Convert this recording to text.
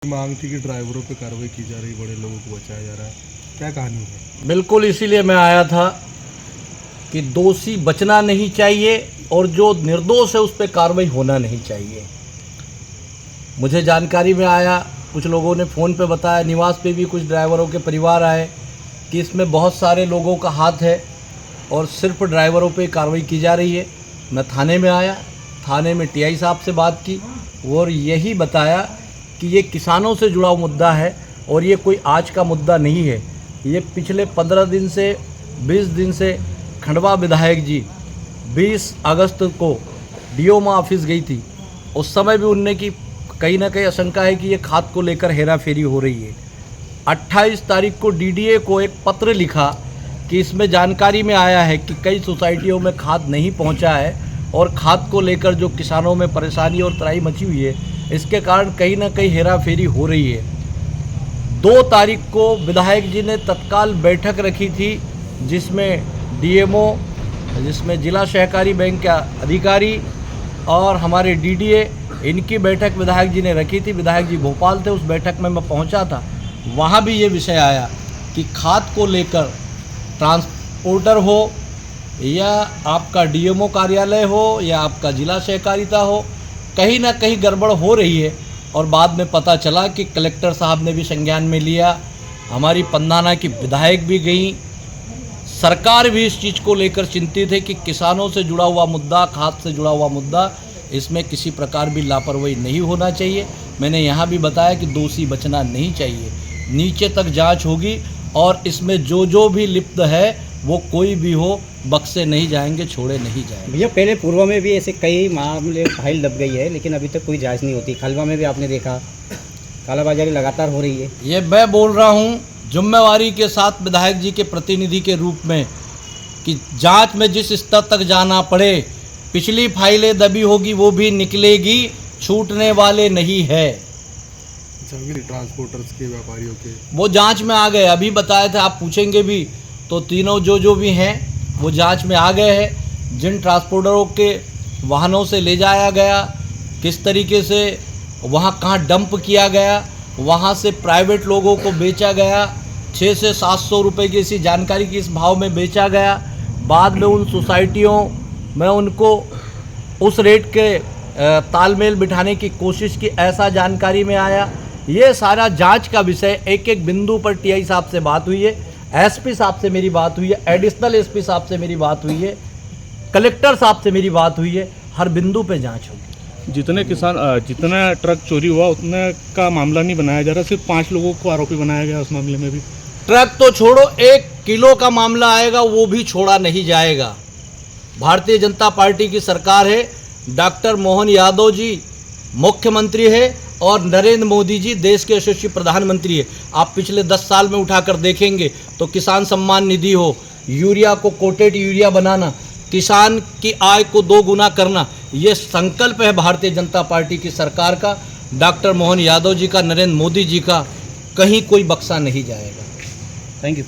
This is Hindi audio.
मांग थी कि ड्राइवरों पे कार्रवाई की जा रही, बड़े लोगों को बचाया जा रहा है, क्या कहानी है? बिल्कुल, इसीलिए मैं आया था कि दोषी बचना नहीं चाहिए और जो निर्दोष है उस पर कार्रवाई होना नहीं चाहिए। मुझे जानकारी में आया, कुछ लोगों ने फ़ोन पे बताया, निवास पे भी कुछ ड्राइवरों के परिवार आए कि इसमें बहुत सारे लोगों का हाथ है और सिर्फ ड्राइवरों पे कार्रवाई की जा रही है। मैं थाने में आया, थाने में टीआई साहब से बात की और यही बताया कि ये किसानों से जुड़ा मुद्दा है और ये कोई आज का मुद्दा नहीं है। ये पिछले 15 दिन से 20 दिन से खंडवा विधायक जी 20 अगस्त को डीओमा ऑफिस गई थी, उस समय भी उनने की कहीं ना कहीं आशंका है कि ये खाद को लेकर हेराफेरी हो रही है। 28 तारीख को डीडीए को एक पत्र लिखा कि इसमें जानकारी में आया है कि कई सोसाइटियों में खाद नहीं पहुंचा है और खाद को लेकर जो किसानों में परेशानी और त्राही मची हुई है, इसके कारण कहीं ना कहीं हेराफेरी हो रही है। 2 तारीख को विधायक जी ने तत्काल बैठक रखी थी जिसमें डीएमओ, जिसमें जिला सहकारी बैंक के अधिकारी और हमारे डीडीए, इनकी बैठक विधायक जी ने रखी थी। विधायक जी भोपाल थे, उस बैठक में मैं पहुंचा था। वहां भी ये विषय आया कि खाद को लेकर ट्रांसपोर्टर हो या आपका डीएमओ कार्यालय हो या आपका जिला सहकारिता हो, कहीं ना कहीं गड़बड़ हो रही है। और बाद में पता चला कि कलेक्टर साहब ने भी संज्ञान में लिया, हमारी पंधाना की विधायक भी गई, सरकार भी इस चीज़ को लेकर चिंतित है कि किसानों से जुड़ा हुआ मुद्दा, खाद से जुड़ा हुआ मुद्दा, इसमें किसी प्रकार भी लापरवाही नहीं होना चाहिए। मैंने यहाँ भी बताया कि दोषी बचना नहीं चाहिए, नीचे तक जांच होगी और इसमें जो भी लिप्त है वो कोई भी हो बख्शे नहीं जाएंगे, छोड़े नहीं जाएंगे। भैया पहले पूर्व में भी ऐसे कई मामले फाइल दब गई है लेकिन अभी तक कोई जांच नहीं होती। खलवा में भी आपने देखा कालाबाजारी लगातार हो रही है। ये मैं बोल रहा हूँ जिम्मेवारी के साथ विधायक जी के प्रतिनिधि के रूप में कि जांच में जिस स्तर तक जाना पड़े, पिछली फाइलें दबी होगी वो भी निकलेगी, छूटने वाले नहीं है। ट्रांसपोर्टर्स के, व्यापारियों के वो जांच में आ गए, अभी बताए थे, आप पूछेंगे भी तो तीनों जो भी हैं वो जांच में आ गए हैं। जिन ट्रांसपोर्टरों के वाहनों से ले जाया गया, किस तरीके से वहाँ कहाँ डंप किया गया, वहाँ से प्राइवेट लोगों को बेचा गया, 600 से 700 रुपये की इसी जानकारी की इस भाव में बेचा गया। बाद में उन सोसाइटियों में उनको उस रेट के तालमेल बिठाने की कोशिश की, ऐसा जानकारी में आया। ये सारा जांच का विषय, एक एक बिंदु पर टीआई साहब से बात हुई है, एसपी साहब से मेरी बात हुई है, एडिशनल एसपी साहब से मेरी बात हुई है, कलेक्टर साहब से मेरी बात हुई है। हर बिंदु पे जांच होगी। जितना ट्रक चोरी हुआ उतना का मामला नहीं बनाया जा रहा, सिर्फ 5 लोगों को आरोपी बनाया गया उस मामले में भी। ट्रक तो छोड़ो, 1 किलो का मामला आएगा वो भी छोड़ा नहीं जाएगा। भारतीय जनता पार्टी की सरकार है, डॉक्टर मोहन यादव जी मुख्यमंत्री है और नरेंद्र मोदी जी देश के यशस्वी प्रधानमंत्री है। आप पिछले 10 साल में उठाकर देखेंगे तो किसान सम्मान निधि हो, यूरिया को कोटेड यूरिया बनाना, किसान की आय को 2 गुना करना, ये संकल्प है भारतीय जनता पार्टी की सरकार का, डॉक्टर मोहन यादव जी का, नरेंद्र मोदी जी का। कहीं कोई बख्शा नहीं जाएगा। Thank you.